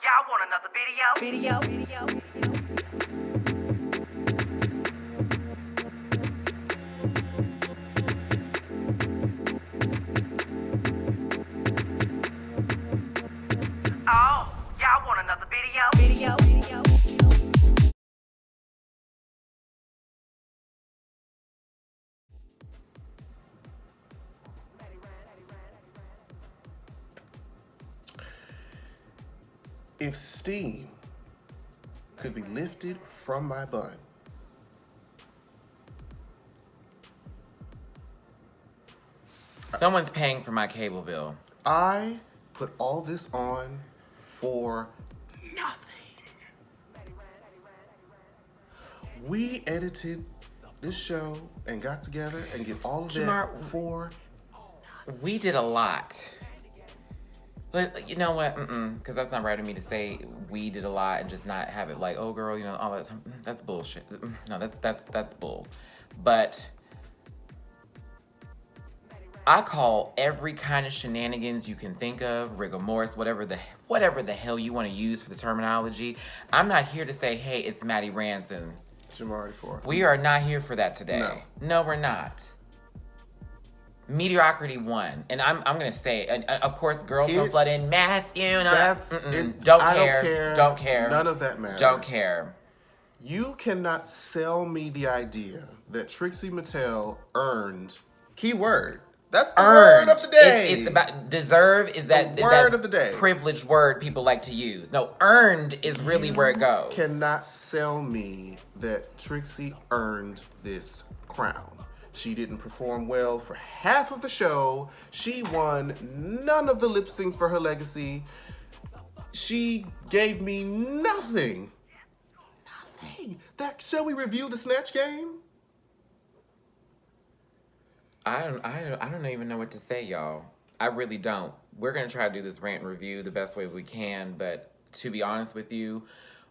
y'all want another video? Oh, y'all want another video? If steam could be lifted from my bun, Someone's paying for my cable bill. I put all this on for nothing. We edited this show and got together and get all of Jamar, that for We did a lot. But you know what? Because that's not right of me to say we did a lot and just not have it like, oh girl, you know, all that. That's bullshit. No, that's bull. But I call every kind of shenanigans you can think of, rigor mortis, whatever the hell you want to use for the terminology. I'm not here to say, hey, it's Matty Rants and Jamar for. we are not here for that today. No, we're not. Mediocrity won, and I'm gonna say, and of course, girls don't flood in Matthew. Don't care. None of that matters. Don't care. You cannot sell me the idea that Trixie Mattel earned. Keyword. That's the word of the day. It's about deserve. Is that word of the day? Privileged word people like to use. No, earned is really where it goes. Cannot sell me that Trixie earned this crown. She didn't perform well for half of the show. She won none of the lip syncs for her legacy. She gave me nothing. Nothing. Shall we review the Snatch Game? I don't even know what to say, y'all. I really don't. We're gonna try to do this rant and review the best way we can, but to be honest with you,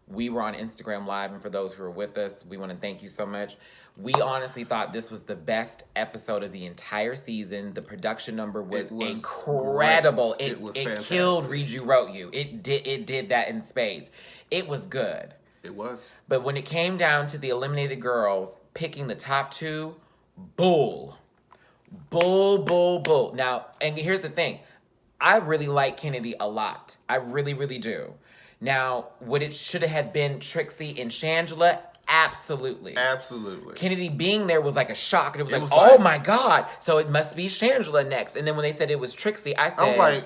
we were on Instagram Live, and for those who are with us, we want to thank you so much. We honestly thought this was the best episode of the entire season. The production number was incredible. It was it fantastic. Killed Read You Wrote You. It did that in spades. It was good. It was. But when it came down to the eliminated girls picking the top two, bull. Now, and here's the thing. I really like Kennedy a lot. I really, really do. Now, would it should have been Trixie and Shangela? Absolutely. Absolutely. Kennedy being there was like a shock. And it was like, oh my God. So it must be Shangela next. And then when they said it was Trixie, I was like,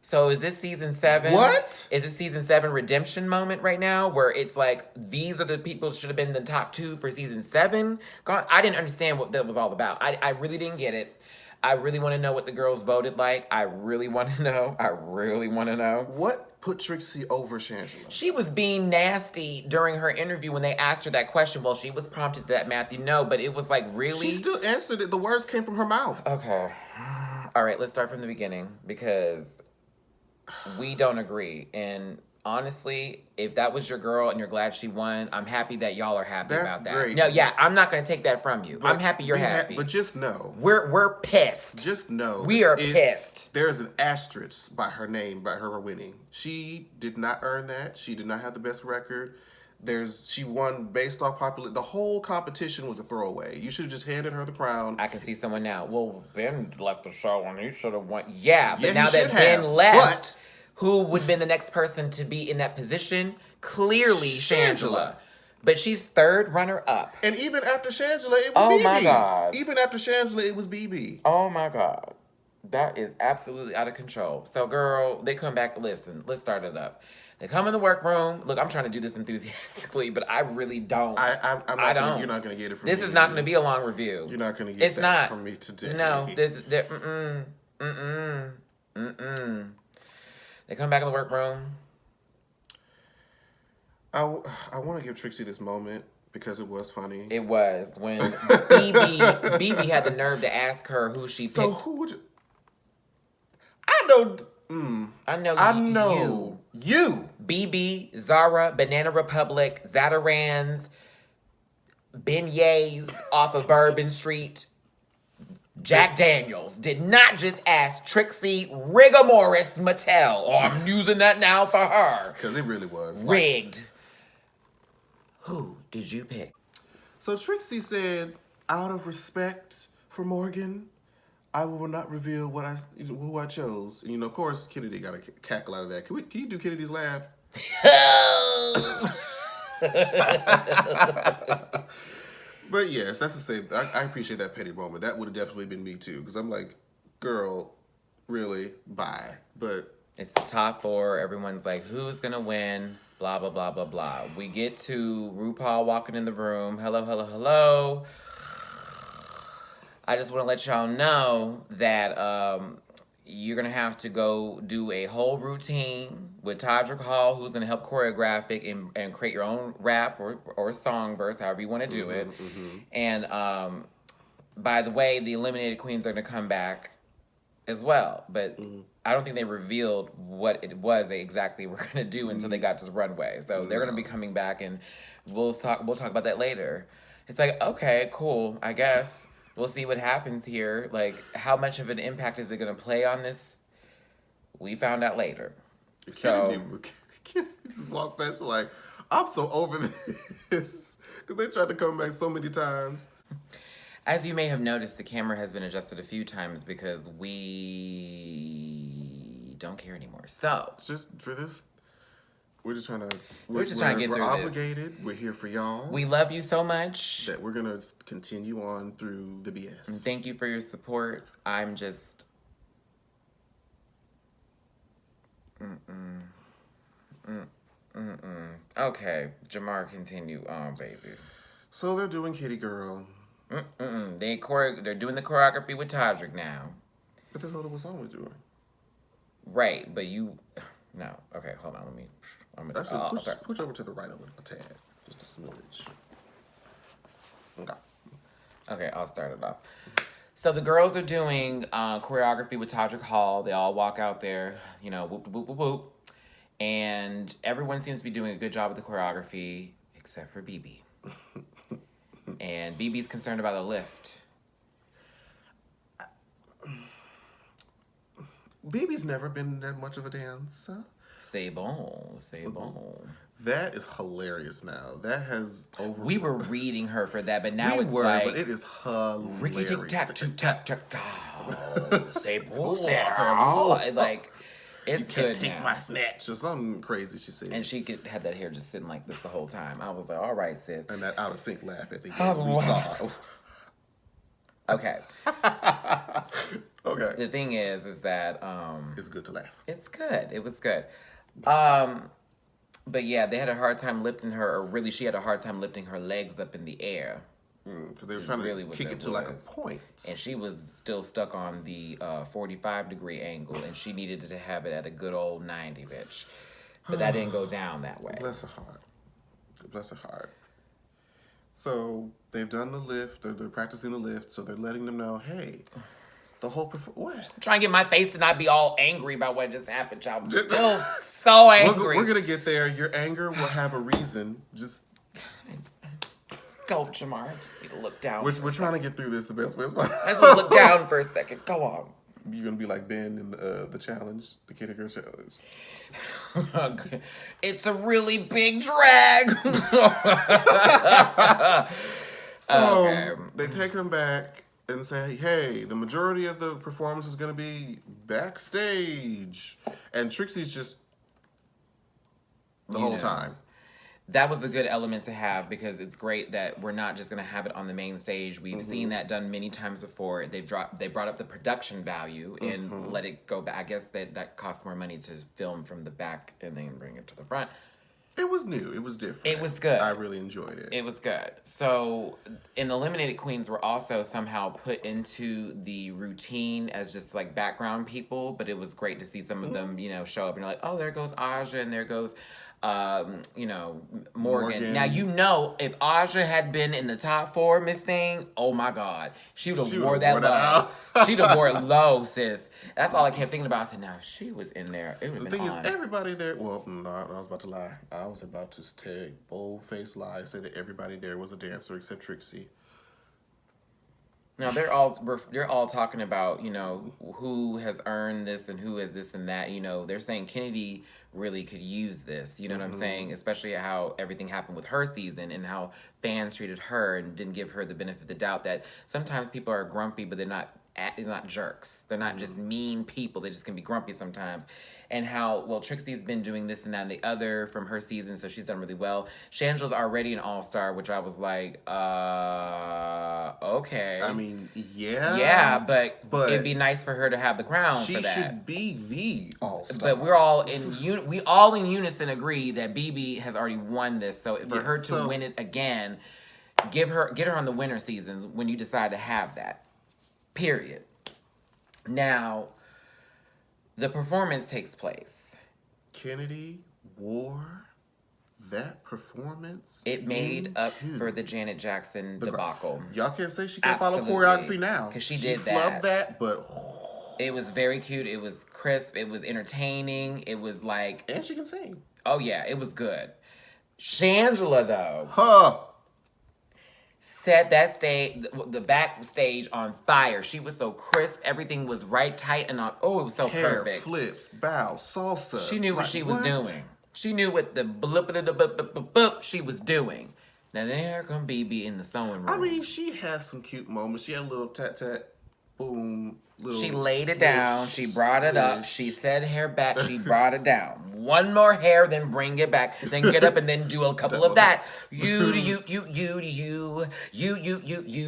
so is this season 7? What? Is this season 7 redemption moment right now where it's like, these are the people that should have been the top 2 for season 7? I didn't understand what that was all about. I really didn't get it. I really want to know what the girls voted like. I really want to know. What put Trixie over Shangela? She was being nasty during her interview when they asked her that question. Well, she was prompted that, Matthew, no, but it was like, really? She still answered it. The words came from her mouth. Okay. All right, let's start from the beginning because we don't agree. And honestly, if that was your girl and you're glad she won, I'm happy that y'all are happy about that. Great. No, yeah, I'm not going to take that from you. But I'm happy you're happy. But just know. We're pissed. Just know. We are pissed. There's an asterisk by her name, by her winning. She did not earn that. She did not have the best record. She won based off popular. The whole competition was a throwaway. You should have just handed her the crown. I can see someone now. Well, Ben left the show and he should have won. Yeah, but now that Ben left, who would have been the next person to be in that position? Clearly, Shangela. But she's third runner-up. And even after Shangela, it was BB. Oh, my God. Even after Shangela, it was BB. Oh, my God. That is absolutely out of control. So, girl, they come back. Listen, let's start it up. They come in the workroom. Look, I'm trying to do this enthusiastically, but I really don't. I don't. You're not going to get it from me. This is not going to be a long review. You're not going to get that from me today. No, They come back in the workroom. I want to give Trixie this moment because it was funny. It was when BB had the nerve to ask her who she picked. So who would you? I know you. BB, Zara, Banana Republic, Zatarans, beignets off of Bourbon Street, Jack Daniels did not just ask Trixie Rigomoris Mattel. Oh, I'm using that now for her. Because it really was. Rigged. Who did you pick? So Trixie said, out of respect for Morgan, I will not reveal who I chose. And, of course, Kennedy got a cackle out of that. Can you do Kennedy's laugh? But yes, that's the same. I appreciate that petty moment. That would have definitely been me too. Because I'm like, girl, really? Bye. But it's the top 4. Everyone's like, who's going to win? Blah, blah, blah, blah, blah. We get to RuPaul walking in the room. Hello, hello, hello. I just want to let y'all know that you're going to have to go do a whole routine with Todrick Hall, who's going to help choreograph it and create your own rap or song verse, however you want to do it. Mm-hmm. And by the way, the eliminated queens are going to come back as well. But I don't think they revealed what it was they exactly were going to do until they got to the runway. So they're going to be coming back, and we'll talk about that later. It's like, okay, cool, I guess. We'll see what happens here. Like, how much of an impact is it going to play on this? We found out later. Kennedy just walked past like, I'm so over this. Because they tried to come back so many times. As you may have noticed, the camera has been adjusted a few times because we don't care anymore. So, just for this, we're just trying to get through this. We're obligated. We're here for y'all. We love you so much. That we're going to continue on through the BS. And thank you for your support. I'm just... Okay, Jamar, continue on, baby. So they're doing Kitty Girl. They're doing the choreography with Todrick now. But that's what song was doing. Right, but you... No. Okay, hold on. Push over to the right a tad. Just a smidge. Okay, I'll start it off. So the girls are doing choreography with Todrick Hall. They all walk out there, whoop, whoop, whoop, whoop. And everyone seems to be doing a good job with the choreography, except for BB. And BB's concerned about a lift. BB's never been that much of a dancer. C'est bon, c'est bon. That is hilarious now. That has over... We were reading her for that, but now but it is hilarious. Ricky tic tac tic tac tic. C'est bon, like, it's you can't good take now. my snatch or something crazy she said. And she had that hair just sitting like this the whole time. I was like, all right, sis. And that out of sync laugh at the end we saw. Okay. Okay. The thing is that it's good to laugh. It's good. It was good. But yeah, they had a hard time lifting her, or really she had a hard time lifting her legs up in the air. Because they were trying to kick it to like a point. And she was still stuck on the 45-degree angle, and she needed to have it at a good old 90, bitch. But that didn't go down that way. Bless her heart. Bless her heart. So they've done the lift. They're practicing the lift, so they're letting them know, hey, the whole... What? I'm trying to get my face to not be all angry about what just happened, y'all. I'm still so angry. We're going to get there. Your anger will have a reason. Just... Go, Jamar. I just need to look down. We're trying to get through this the best way possible. I just want to look down for a second. Go on. You're going to be like Ben in the challenge, the Kitty Girl challenge. It's a really big drag. So they take him back and say, hey, the majority of the performance is going to be backstage. And Trixie's just the whole time. That was a good element to have because it's great that we're not just going to have it on the main stage. We've seen that done many times before. They brought up the production value and let it go back. I guess that costs more money to film from the back and then bring it to the front. It was new. It was different. It was good. I really enjoyed it. It was good. So, and the eliminated queens were also somehow put into the routine as just like background people, but it was great to see some of them, show up and you're like, oh, there goes Aja and there goes, Morgan. Now, if Aja had been in the top 4, Miss Thing, oh my God, she would have wore that low. She'd have wore it low, sis. That's all I kept thinking about. I said, now, if she was in there, it would have been on. The thing is, everybody there, well, no, I was about to lie. I was about to take bold-faced lie and say that everybody there was a dancer except Trixie. Now they're all talking about, you know, who has earned this and who has this and that. You know, they're saying Kennedy really could use this. You know what I'm saying? Especially how everything happened with her season and how fans treated her and didn't give her the benefit of the doubt. That sometimes people are grumpy, but they're not jerks. They're not just mean people. They just can be grumpy sometimes. And how, well, Trixie's been doing this and that and the other from her season, so she's done really well. Shangela's already an all-star, which I was like, okay. I mean, yeah. Yeah, but it'd be nice for her to have the crown for that. She should be the all-star. But we're all in unison agree that BB has already won this. So for her to win it again, get her on the winner seasons when you decide to have that. Period. Now, the performance takes place. Kennedy wore that performance. It made up for the Janet Jackson debacle. Y'all can't say she can't follow choreography now. Because she did flubbed that, but it was very cute. It was crisp. It was entertaining. It was like... And she can sing. Oh, yeah. It was good. Shangela, though... set that stage, the backstage on fire. She was so crisp. Everything was right, tight, and on. Oh, it was so Hair, perfect. flips, bow, salsa. She knew what she was doing. She knew what the blip she was doing. Now there come BB in the sewing room. I mean, she had some cute moments. She had a little tat, boom. She laid it down. She brought it up. She said hair back. She brought it down. One more hair, then bring it back. Then get up and then do a couple of that. You to you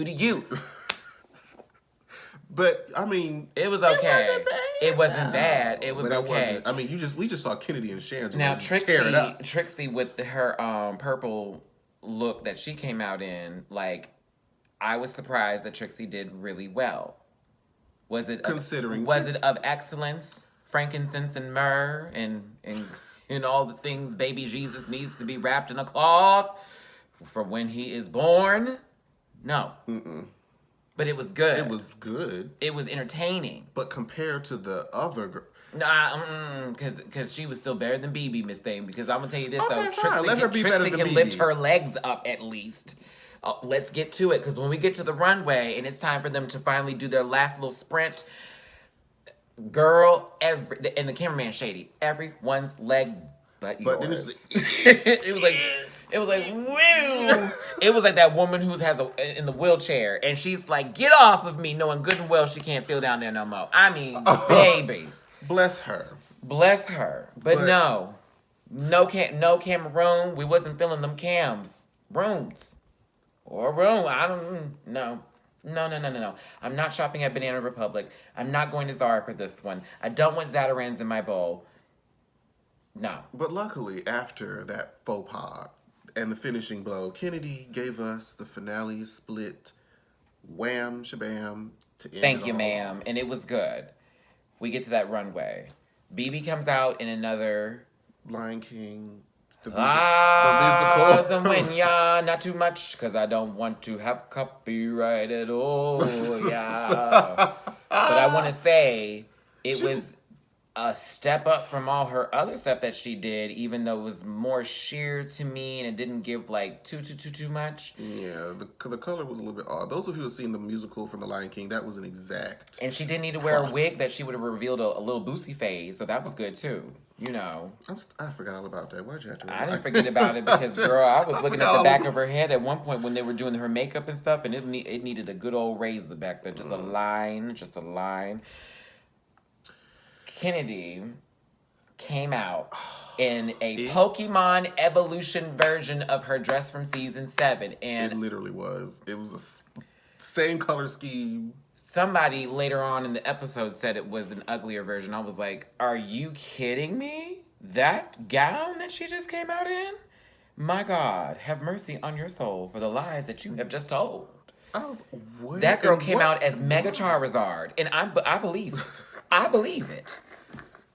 to you. But I mean, it was okay. It wasn't bad. It was okay. I mean, we just saw Kennedy and Shangela now tear it up. Trixie with her purple look that she came out in, like, I was surprised that Trixie did really well. Was it of excellence, frankincense and myrrh, and all the things baby Jesus needs to be wrapped in a cloth for when he is born? No. But it was good. It was good. It was entertaining. But compared to the other girl... Nah, because she was still better than BB, Miss Thing. Because I'm going to tell you this, though. Trixie can lift her legs up at least. Let's get to it, because when we get to the runway and it's time for them to finally do their last little sprint, girl, and the cameraman shady, everyone's leg but yours. But then it was like, woo! It was like that woman who has in the wheelchair, and she's like, get off of me, knowing good and well she can't feel down there no more. I mean, baby. Bless her. Bless her. But no camera room. We wasn't filling them rooms. Or room. I don't know. No. I'm not shopping at Banana Republic. I'm not going to Zara for this one. I don't want Zatarans in my bowl. No. But luckily, after that faux pas and the finishing blow, Kennedy gave us the finale split wham shabam to end Thank you, ma'am. And it was good. We get to that runway. BB comes out in another... Lion King... The musical. Not too much, because I don't want to have copyright at all. Yeah. But I want to say it was a step up from all her other stuff that she did, even though it was more sheer to me and it didn't give like too much. Yeah, the color was a little bit odd. Those of you who have seen the musical from The Lion King, that was an exact. And she didn't need to wear a wig that she would have revealed a little boosty phase, so that was good too. You know. I forgot all about that. Why'd you have to? I didn't forget about it because, girl, I was looking at the back of her head at one point when they were doing her makeup and stuff, and it needed a good old razor back there, just a line. Kennedy came out in a Pokemon evolution version of her dress from season 7, and it literally was. It was the same color scheme. Somebody later on in the episode said it was an uglier version. I was like, are you kidding me? That gown that she just came out in? My God, have mercy on your soul for the lies that you have just told. That girl came out as Mega Charizard, and I believe it. I believe it.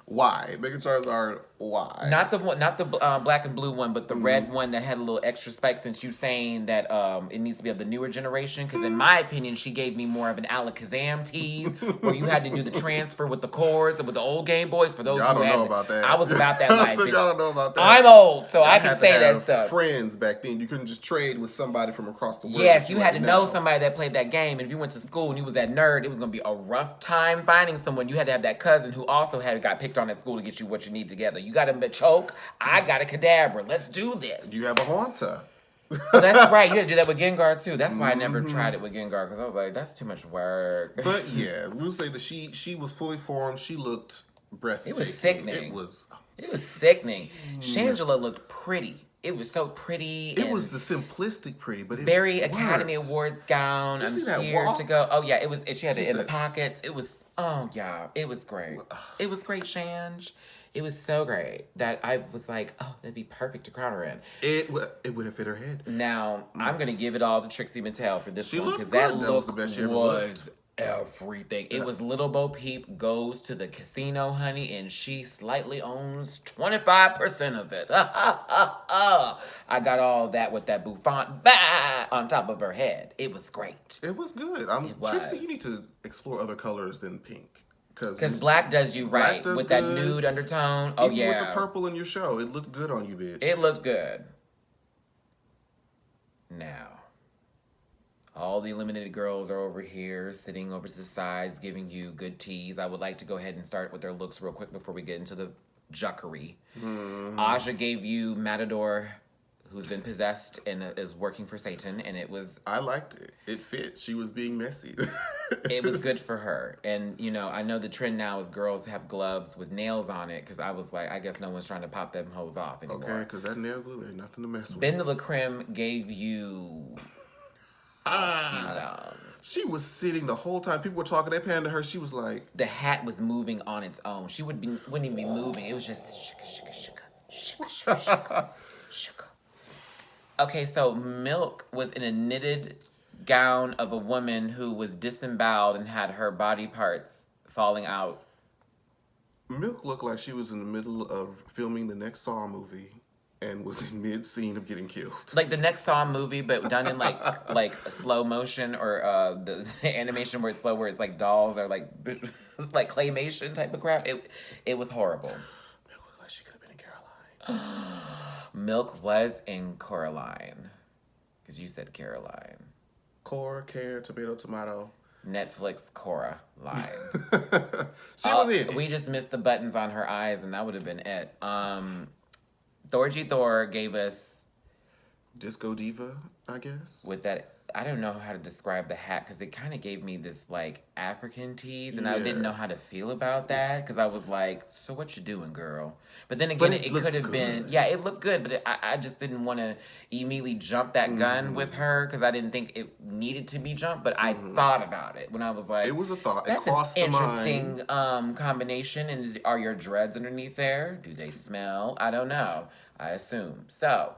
Why? Mega Charizard Why? Not the one, not the black and blue one, but the red one that had a little extra spike. Since you saying that it needs to be of the newer generation, because in my opinion, she gave me more of an Alakazam tease, where you had to do the transfer with the cords and with the old Game Boys. For those Y'all who don't had, know about that. I was about that life. So bitch. y'all don't know about that. I'm old, so I Y'all can had to say that have stuff. Friends back then, you couldn't just trade with somebody from across the world. Yes, you had to right know now. somebody that played that game. And if you went to school and you was that nerd, it was gonna be a rough time finding someone. You had to have that cousin who also got picked on at school to get you what you need together. You got a choke, I got a cadabra. Let's do this. You have a Haunter. Oh, that's right. You had to do that with Gengar too. That's why I never tried it with Gengar, because I was like, that's too much work. But yeah, we'll say that she was fully formed. She looked breathtaking. It was sickening. It was sickening. Shangela looked pretty. It was so pretty. It was the simplistic pretty, but it very worked. Academy Awards gown. Did you see I'm that here walk? to go. Oh yeah, it was. She had it in the said- pockets. It was. Oh yeah, it was great. It was great, Shange. It was so great that I was like, oh, that'd be perfect to crown her in. It would have fit her head. Now I'm gonna give it all to Trixie Mattel for this She one, looked because that good. That was look the best she ever looked. was everything. It was Little Bo Peep goes to the casino, honey, and she slightly owns 25% of it. I got all that with that bouffant on top of her head. It was great. It was good. was. Trixie, you need to explore other colors than pink. Because black does you Black right does with that good. nude undertone. Oh Even yeah, with the purple in your show, it looked good on you, bitch. it looked good. Now, all the eliminated girls are over here, sitting over to the sides, giving you good teas. I would like to go ahead and start with their looks real quick before we get into the juckery. Aja gave you Matador, who's been possessed and is working for Satan, and it was I liked it. It fit. She was being messy. it was good for her. And, you know, I know the trend now is girls have gloves with nails on it, because I was like, I guess no one's trying to pop them hoes off anymore. Okay, because that nail glue ain't nothing to mess with. Ben de la Creme gave you... She was sitting the whole time. People were talking. They panned to her. She was like... The hat was moving on its own. She wouldn't even be moving. It was just shika, shika, shika, shika, shika, shika, shika. Okay, so Milk was in a knitted gown of a woman who was disemboweled and had her body parts falling out. Milk looked like she was in the middle of filming the next Saw movie and was in mid-scene of getting killed. Like the next Saw movie, but done in like a slow motion, or the animation where it's slow, where it's like dolls or like it's like claymation type of crap. It was horrible. Milk looked like she could have been in Caroline. Milk was in Coraline, because you said Caroline. Core, care, tomato. Netflix Cora line. She was in it. We just missed the buttons on her eyes, and that would have been it. Thorgy Thor gave us Disco Diva, I guess. with that. I don't know how to describe the hat, because it kind of gave me this like African tease, and I Yeah. didn't know how to feel about that, because I was like, "So what you doing, girl?" But then again, it looks could have been, good. yeah, it looked good, but I just didn't want to immediately jump that gun with her, because I didn't think it needed to be jumped. But I thought about it when I was like, It was a thought. That's It crossed an the interesting mind. combination. And are your dreads underneath there? Do they smell? I don't know. I assume so.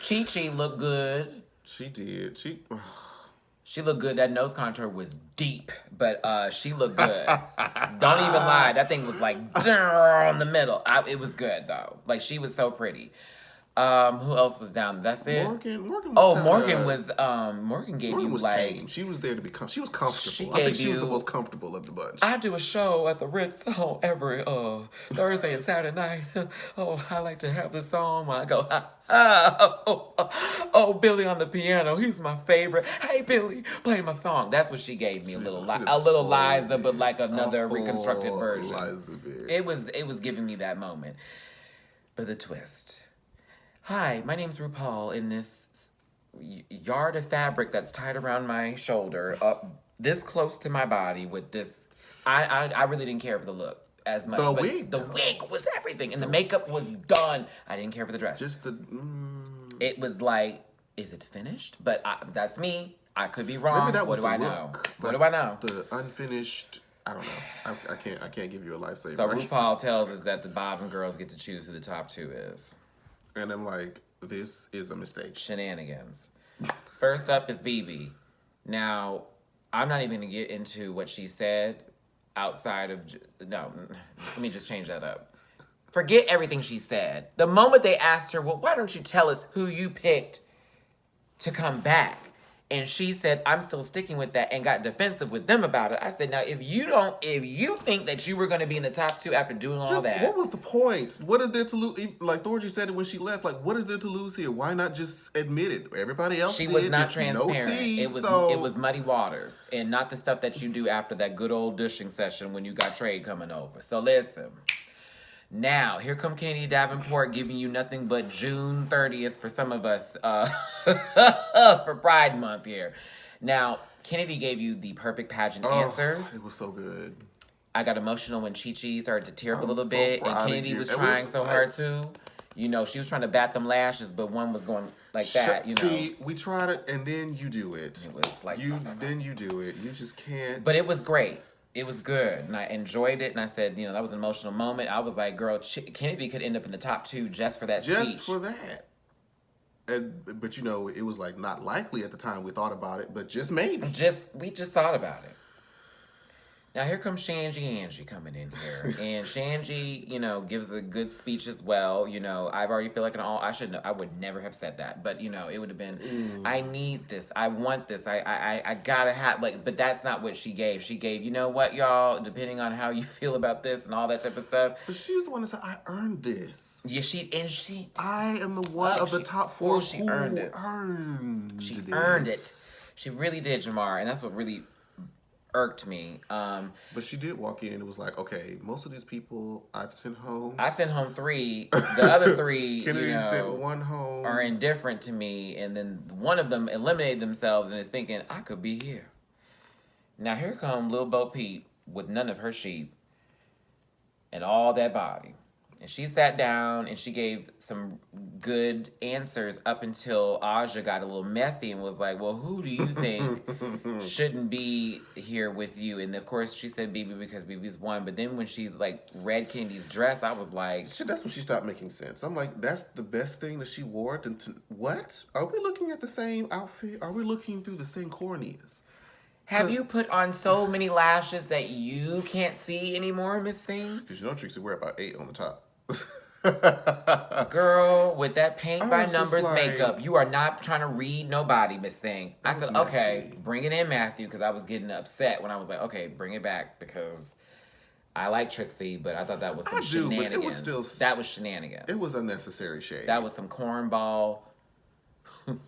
Chi looked good. She did. She looked good. That nose contour was deep, but she looked good. Don't even lie. That thing was like in the middle. It was good though. Like, she was so pretty. Who else was down? That's it. Morgan was Morgan gave Morgan you was like. tame. She was there to be she was comfortable. She I think gave she was the you- most comfortable of the bunch. I do a show at the Ritz every Thursday and Saturday night. I like to have this song when I go, Billy on the piano. He's my favorite. Hey, Billy, play my song. That's what she gave me. A little Liza, but like another reconstructed version. Elizabeth. It was giving me that moment. But the twist. Hi, my name's Rupaul. In this yard of fabric that's tied around my shoulder, up this close to my body with this. I really didn't care for the look as much. The but wig, The though. wig was everything. And the makeup was done. I didn't care for the dress. Just the. It was like, is it finished? But that's me. I could be wrong. Maybe that was What do the I know? look, What but do I know? The unfinished. I don't know. I can't give you a lifesaver. So RuPaul tells us that the Bobbin girls get to choose who the top two is. And I'm like, this is a mistake. Shenanigans. First up is BB. Now, I'm not even going to get into what she said outside of no. Let me just change that up. Forget everything she said. The moment they asked her, well, why don't you tell us who you picked to come back? And she said, I'm still sticking with that, and got defensive with them about it. I said, now, if you think that you were going to be in the top 2 after doing all that. What was the point? What is there to lose? Like Thorgy said it when she left. Like, what is there to lose here? Why not just admit it? Everybody else She did. was not It's transparent. No tea, it was muddy waters, and not the stuff that you do after that good old dishing session when you got trade coming over. So listen. Now, here come Kennedy Davenport giving you nothing but June 30th for some of us for Pride Month here. Now, Kennedy gave you the perfect pageant answers. It was so good. I got emotional when Chi-Chi started to tear up a little bit, and Kennedy was It trying was so like- hard too. You know, she was trying to bat them lashes, but one was going like that, you know. See, we tried it, and then you do it. It was like... Then you do it. You just can't. But it was great. It was good, and I enjoyed it, and I said, you know, that was an emotional moment. I was like, girl, Kennedy could end up in the top 2 just for that speech. Just for that. But, you know, it was, like, not likely at the time we thought about it, but just maybe. We just thought about it. Now, here comes Angie coming in here. And Shanji, you know, gives a good speech as well. You know, I've already feel like I would never have said that. But, you know, it would have been, I need this. I want this. I gotta have, like, but that's not what she gave. She gave, you know what, y'all, depending on how you feel about this and all that type of stuff. But she was the one that said, I earned this. Yeah, she I am the one of the top 4 she who earned it. She earned it. She really did, Jamar. And that's what really irked me. But she did walk in and was like, okay, most of these people I've sent home. I've sent home 3. The other 3, Kennedy you know, sent 1 home. are indifferent to me. And then one of them eliminated themselves and is thinking, I could be here. Now here come Lil Bo Peep with none of her sheep and all that body. And she sat down and she gave some good answers up until Aja got a little messy and was like, well, who do you think shouldn't be here with you? And of course she said BB because BB's one. But then when she like read Kennedy's dress, I was like... Shit, that's when she stopped making sense. I'm like, that's the best thing that she wore? What? Are we looking at the same outfit? Are we looking through the same corneas? Have you put on so many lashes that you can't see anymore, Miss Thing? Because you know Trixie wear about 8 on the top. Girl, with that paint by was just numbers like- makeup, you are not trying to read nobody, Miss Thing. I That said, was okay, messy. bring it in, Matthew, because I was getting upset when I was like, okay, bring it back, because I like Trixie, but I thought that was some I do, but shenanigans. it was still... That was shenanigans. It was unnecessary shade. That was some cornball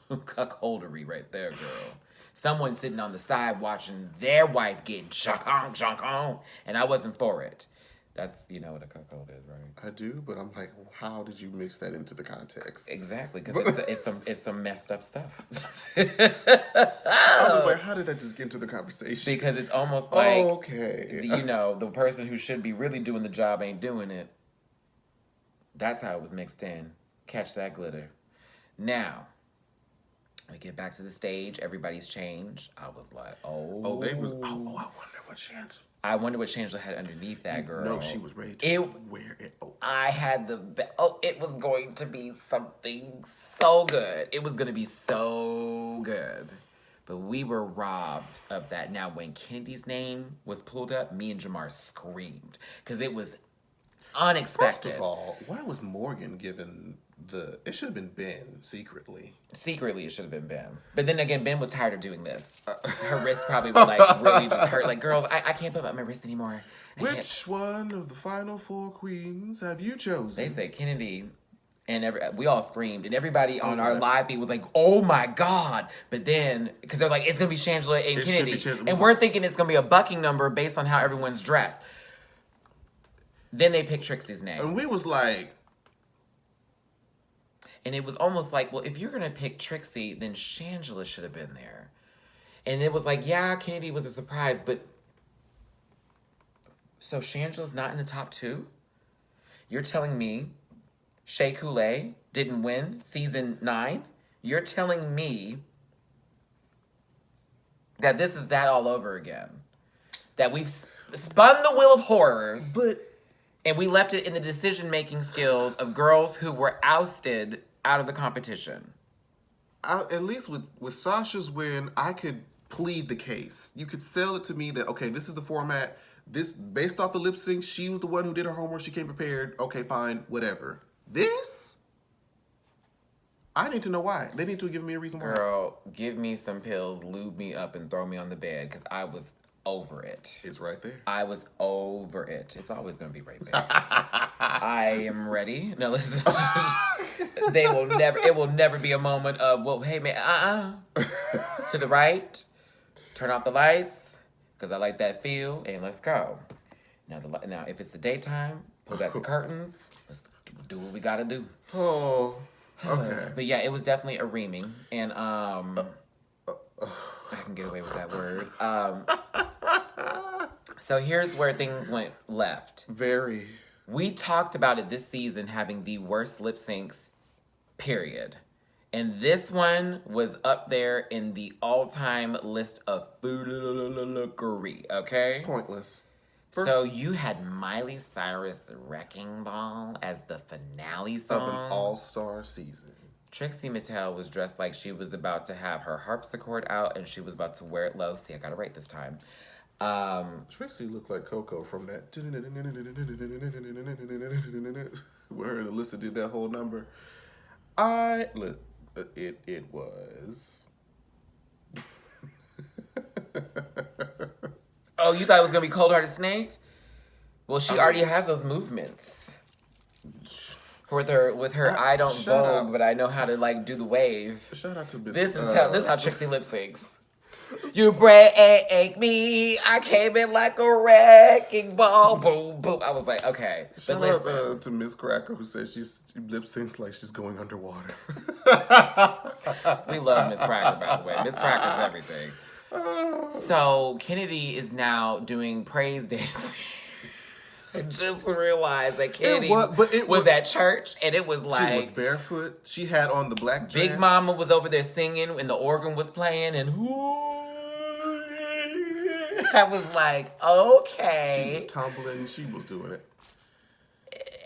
cuckoldery right there, girl. Someone sitting on the side watching their wife get junk on, and I wasn't for it. That's, you know what a cuckold is, right? I do, but I'm like, how did you mix that into the context? Exactly, because it's some messed up stuff. I was like, how did that just get into the conversation? Because it's almost like, okay, you know, the person who should be really doing the job ain't doing it. That's how it was mixed in. Catch that glitter. Now, we get back to the stage. Everybody's changed. I was like, oh. Oh, they was. Oh, I wonder what changed. I wonder what Shangela had underneath that, girl. No, she was ready to wear it. Oh. I had it was going to be something so good. It was going to be so good. But we were robbed of that. Now, when Kennedy's name was pulled up, me and Jamar screamed. Because it was unexpected. First of all, why was Morgan given it should have been Ben secretly. Secretly, it should have been Ben. But then again, Ben was tired of doing this. Her wrist probably would like really just hurt. Like, girls, I can't put up my wrist anymore. Which one of the final 4 queens have you chosen? They said Kennedy, and we all screamed, and everybody on our live feed was like, "Oh my God!" But then, because they're like, "It's gonna be Shangela and Kennedy," and we're thinking it's gonna be a bucking number based on how everyone's dressed. Then they picked Trixie's name, and we was like. And it was almost like, well, if you're going to pick Trixie, then Shangela should have been there. And it was like, yeah, Kennedy was a surprise, but... So Shangela's not in the top 2? You're telling me Shea Coulee didn't win season 9? You're telling me that this is that all over again? That we've spun the wheel of horrors... And we left it in the decision-making skills of girls who were ousted out of the competition. At least with Sasha's win, I could plead the case. You could sell it to me that, okay, this is the format. This, based off the lip sync, she was the one who did her homework. She came prepared. Okay, fine, whatever. This, I need to know why. They need to give me a reason why. Girl, give me some pills, lube me up, and throw me on the bed, because I was over it. It's right there. I was over it. It's always going to be right there. I am ready. No, listen. It will never be a moment of, well, hey, man, to the right, turn off the lights, because I like that feel, and let's go. Now, if it's the daytime, pull back the curtains. Let's do what we got to do. Oh, okay. But yeah, it was definitely a reaming, and I can get away with that word. So here's where things went left. Very. We talked about it this season having the worst lip syncs, period. And this one was up there in the all-time list of foolery, okay? Pointless. So you had Miley Cyrus' Wrecking Ball as the finale song. Of an all-star season. Trixie Mattel was dressed like she was about to have her harpsichord out and she was about to wear it low. See, I got it right this time. Trixie looked like Coco from that. Where her and Alyssa did that whole number. It was. Oh, you thought it was gonna be Cold Hearted Snake? Well, she already has those movements. With her, I don't vogue, but I know how to like do the wave. Shout out to Miss. This is how Trixie lip syncs. You break me, I came in like a wrecking ball, boom, boom. I was like, okay. Shout out to Miss Cracker, who says she lip syncs like she's going underwater. We love Miss Cracker, by the way. Miss Cracker's everything. So Kennedy is now doing praise dancing. I just realized that Kennedy was at church, and it was like... She was barefoot. She had on the black dress. Big Mama was over there singing, and the organ was playing, and... I was like, okay. She was tumbling. She was doing it.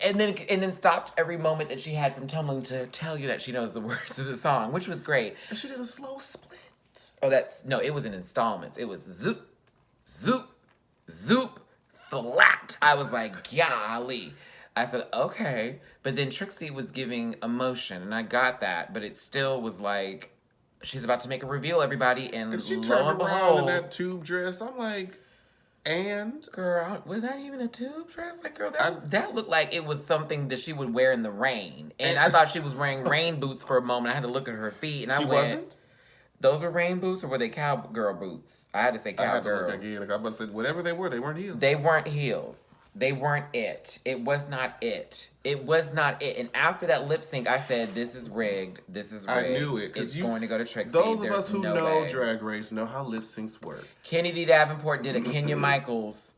And then stopped every moment that she had from tumbling to tell you that she knows the words of the song, which was great. And she did a slow split. Oh, it was in installments. It was zoop, zoop, zoop, flat. I was like, golly. I thought, okay. But then Trixie was giving emotion, and I got that. But it still was like, she's about to make a reveal, everybody. And she lo turned and around behold, in that tube dress. I'm like, and? Girl, was that even a tube dress? Like, girl, that looked like it was something that she would wear in the rain. And I thought she was wearing rain boots for a moment. I had to look at her feet, and I went... wasn't? Those were rain boots, or were they cowgirl boots? I had to say cowgirl. I had to look again. Like I about to say, whatever they were, they weren't heels. They weren't heels. They weren't it. It was not it. It was not it. And after that lip sync, I said, this is rigged. This is rigged. I knew it. It's going to go to Trixie. Those of us who know Drag Race know how lip syncs work. Kennedy Davenport did a Kenya Michaels.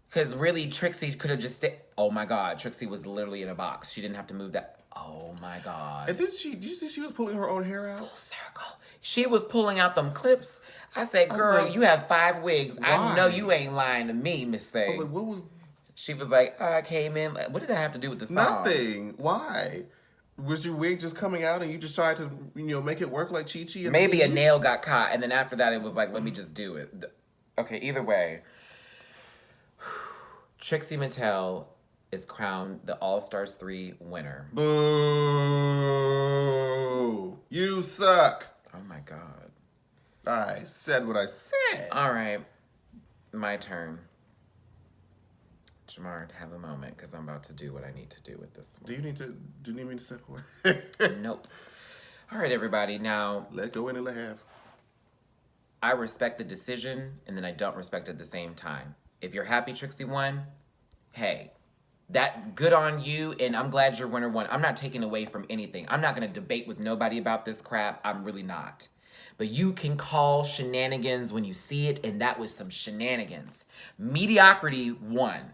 Because really, Trixie could have just oh my God. Trixie was literally in a box. She didn't have to move that. Oh my God. And did you see she was pulling her own hair out? Full circle. She was pulling out them clips. I said, girl, you have 5 wigs. Why? I know you ain't lying to me, Miss Thing. Like, what was... She was like, I came in. What did that have to do with the song? Nothing. Why? Was your wig just coming out and you just tried to, make it work like Chi-Chi? Maybe a nail got caught. And then after that, it was like, let me just do it. Okay, either way. Trixie Mattel is crowned the All-Stars 3 winner. Boo! You suck! Oh my God. I said what I said. All right. My turn. Jamar, have a moment, because I'm about to do what I need to do with this one. Do you need me to step away? Nope. All right, everybody. Now... Let go and let have. I respect the decision, and then I don't respect it at the same time. If you're happy Trixie won, hey, that good on you, and I'm glad your winner won. I'm not taking away from anything. I'm not going to debate with nobody about this crap. I'm really not. But you can call shenanigans when you see it, and that was some shenanigans. Mediocrity won.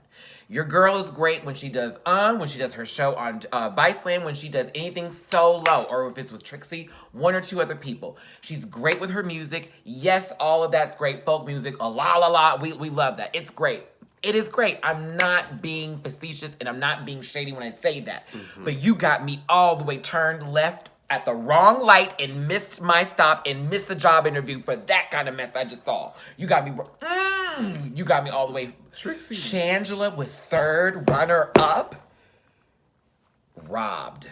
Your girl is great when she does her show on Viceland, when she does anything solo, or if it's with Trixie, 1 or 2 other people. She's great with her music. Yes, all of that's great. Folk music, a la. We love that. It's great. It is great. I'm not being facetious, and I'm not being shady when I say that. Mm-hmm. But you got me all the way turned left, at the wrong light and missed my stop and missed the job interview for that kind of mess I just saw. You got me all the way. Trixie. Shangela was third runner-up. Robbed,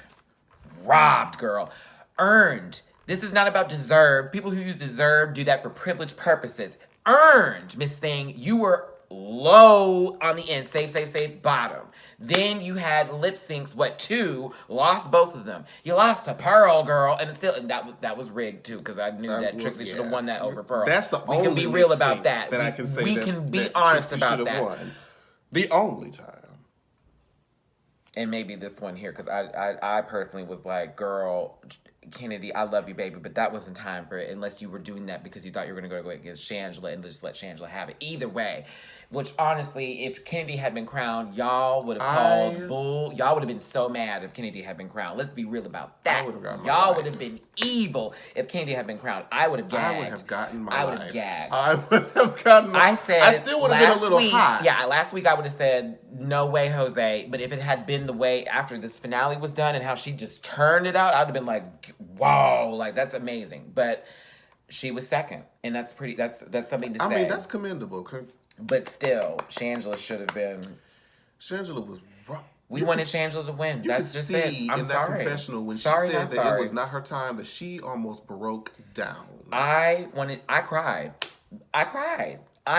girl. Earned. This is not about deserve. People who use deserve do that for privilege purposes. Earned, Miss Thing. You were low on the end. Safe, bottom. Then you had lip syncs, 2? Lost both of them. You lost to Pearl, girl. And that was rigged, too, because I knew that Trixie should have won that over Pearl. That's the only we can be real lip sync about that. I can say we that, can be that honest Trixie about should have that. won. The only time. And maybe this one here, because I personally was like, girl, Kennedy, I love you, baby, but that wasn't time for it unless you were doing that because you thought you were going to go against Shangela and just let Shangela have it. Either way, which honestly, if Kennedy had been crowned, y'all would have called bull. Y'all would have been so mad if Kennedy had been crowned. Let's be real about that. Y'all would have been evil if Kennedy had been crowned. I would have gagged. I would have gotten my I life. would have gagged. I would have gotten my I said I still would have been a little hot. Yeah, last week I would have said, no way, Jose. But if it had been the way after this finale was done and how she just turned it out, I would have been like, wow, like that's amazing. But she was second. And that's something to say. I mean, that's commendable. But still, Shangela should have been. Shangela was rough. We wanted Shangela to win. You That's could just see it. I'm in that sorry. confessional when Sorry, she said not that sorry. it was not her time, that she almost broke down. I cried. I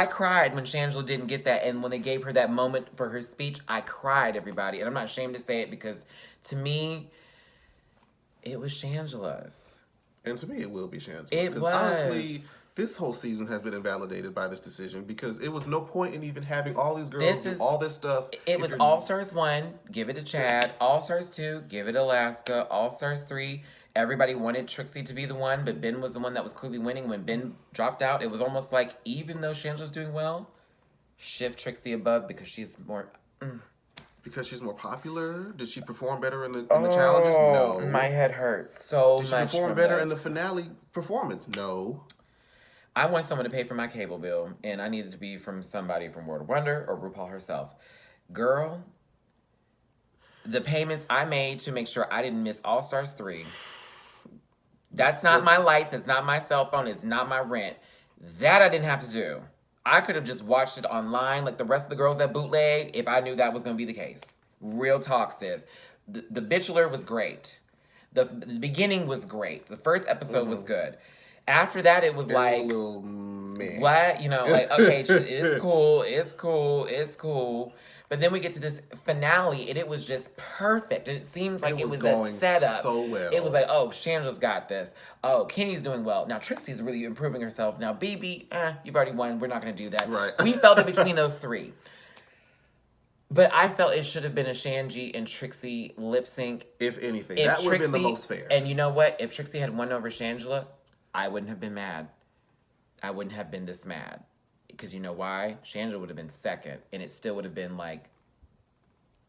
cried when Shangela didn't get that, and when they gave her that moment for her speech, I cried, everybody. And I'm not ashamed to say it because, to me, it was Shangela's. And to me, it will be Shangela's. It was. Honestly, this whole season has been invalidated by this decision because it was no point in even having all these girls do all this stuff. It was All Stars 1, give it to Chad. All Stars 2, give it to Alaska. All Stars 3, everybody wanted Trixie to be the one, but Ben was the one that was clearly winning. When Ben dropped out, it was almost like, even though Shangela's doing well, shift Trixie above because she's more... Because she's more popular? Did she perform better in the challenges? No. My head hurts so much. Did she perform better in the finale performance? No. I want someone to pay for my cable bill, and I needed to be from somebody from World of Wonder or RuPaul herself. Girl, the payments I made to make sure I didn't miss All Stars 3, that's not my lights, it's not my cell phone, it's not my rent. That I didn't have to do. I could have just watched it online like the rest of the girls that bootleg if I knew that was going to be the case. Real talk, sis. The Bachelor was great. The beginning was great. The first episode was good. After that, it was like, a little meh. What? You know, like, okay, it's cool. But then we get to this finale, and it was just perfect. And it seemed like it was a setup. So well. It was like, oh, Shangela's got this. Oh, Kenny's doing well. Now, Trixie's really improving herself. Now, BB, you've already won. We're not going to do that. Right. We felt it between those three. But I felt it should have been a Shanji and Trixie lip sync. If anything. That would have been the most fair. And you know what? If Trixie had won over Shangela, I wouldn't have been mad. I wouldn't have been this mad. Because you know why? Shangela would have been second, and it still would have been like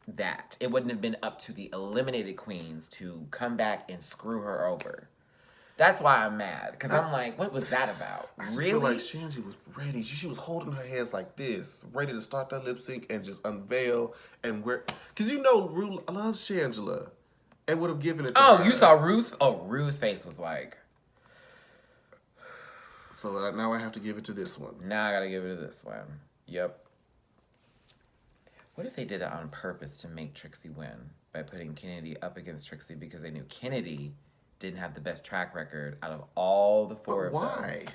that. It wouldn't have been up to the eliminated queens to come back and screw her over. That's why I'm mad. Because I'm like, what was that about? I just Really? feel like Shanji was ready. She was holding her hands like this, ready to start that lip sync and just unveil and wear. Because you know, Rue loves Shangela and would have given it to her. Oh, you saw Rue's? Oh, Rue's face was like... So now I have to give it to this one. Now I gotta give it to this one. Yep. What if they did it on purpose to make Trixie win by putting Kennedy up against Trixie because they knew Kennedy didn't have the best track record out of all the four of them? Why?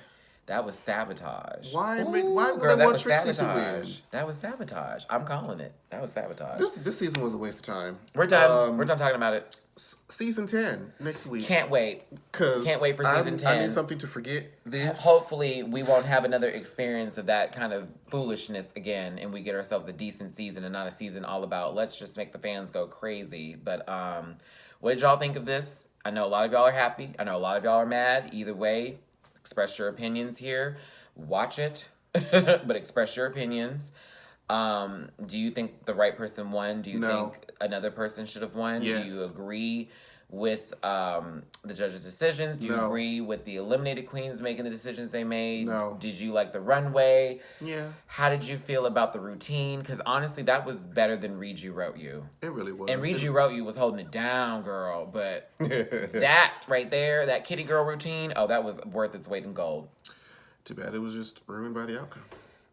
That was sabotage. Why would they Girl, want Trixie to win? That was sabotage. I'm calling it. That was sabotage. This season was a waste of time. We're done. We're done talking about it. Season 10 next week. Can't wait. Can't wait for season 10. I need something to forget this. Hopefully, we won't have another experience of that kind of foolishness again, and we get ourselves a decent season and not a season all about let's just make the fans go crazy. But what did y'all think of this? I know a lot of y'all are happy. I know a lot of y'all are mad. Either way, express your opinions here. Watch it, but express your opinions. Do you think the right person won? Do you think another person should have won? Yes. Do you agree with the judges' decisions? Do you No. agree with the eliminated queens making the decisions they made? No. Did you like the runway? Yeah. How did you feel about the routine? Because honestly, that was better than Read You Wrote You. It really was. And Read You Wrote You was holding it down, girl. But that right there, that kitty girl routine, oh, that was worth its weight in gold. Too bad it was just ruined by the outcome.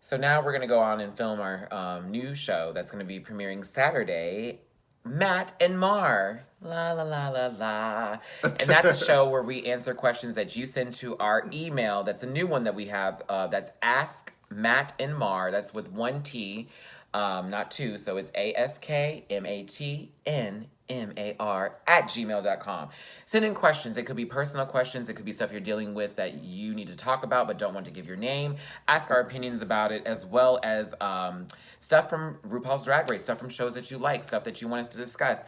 So now we're going to go on and film our new show that's going to be premiering Saturday, Mat&Mar. La la la la la. And that's a show where we answer questions that you send to our email. That's a new one that we have. That's askmatnmar. That's with one T, not two. So it's askmatnmar@gmail.com. Send in questions. It could be personal questions. It could be stuff you're dealing with that you need to talk about but don't want to give your name. Ask our opinions about it, as well as stuff from RuPaul's Drag Race, stuff from shows that you like, stuff that you want us to discuss.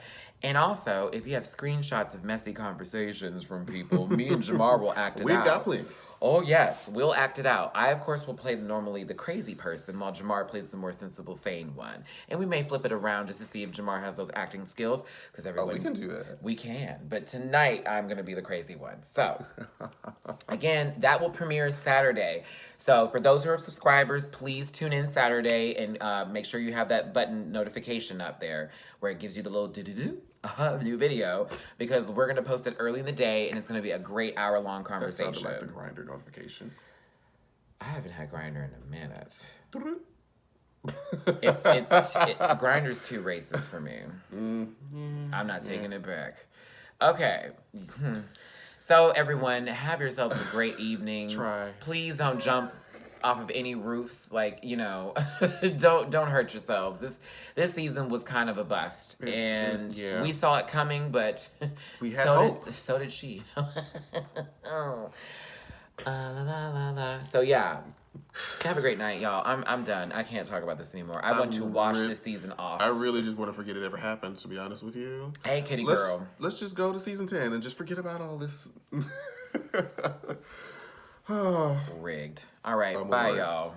And also, if you have screenshots of messy conversations from people, me and Jamar will act it out. We've got plenty. Oh, yes. We'll act it out. I, of course, will play normally the crazy person while Jamar plays the more sensible, sane one. And we may flip it around just to see if Jamar has those acting skills. Because everyone... we can do that. We can. But tonight, I'm going to be the crazy one. So, again, that will premiere Saturday. So, for those who are subscribers, please tune in Saturday and make sure you have that button notification up there where it gives you the little do-do-do. New video, because we're going to post it early in the day and it's going to be a great hour-long conversation. That sounded like the Grindr notification. I haven't had Grindr in a minute. It's Grindr's too racist for me. I'm not taking it back. Okay. So everyone, have yourselves a great evening. Try. Please don't jump off of any roofs, like, you know, don't hurt yourselves. This season was kind of a bust, and we saw it coming, but we had hope. So did she. Oh. So yeah, have a great night, y'all. I'm done. I can't talk about this anymore. I want to wash this season off. I really just want to forget it ever happened, to be honest with you. Hey, kitty girl. Let's just go to season 10 and just forget about all this. Rigged. All right, bye, y'all.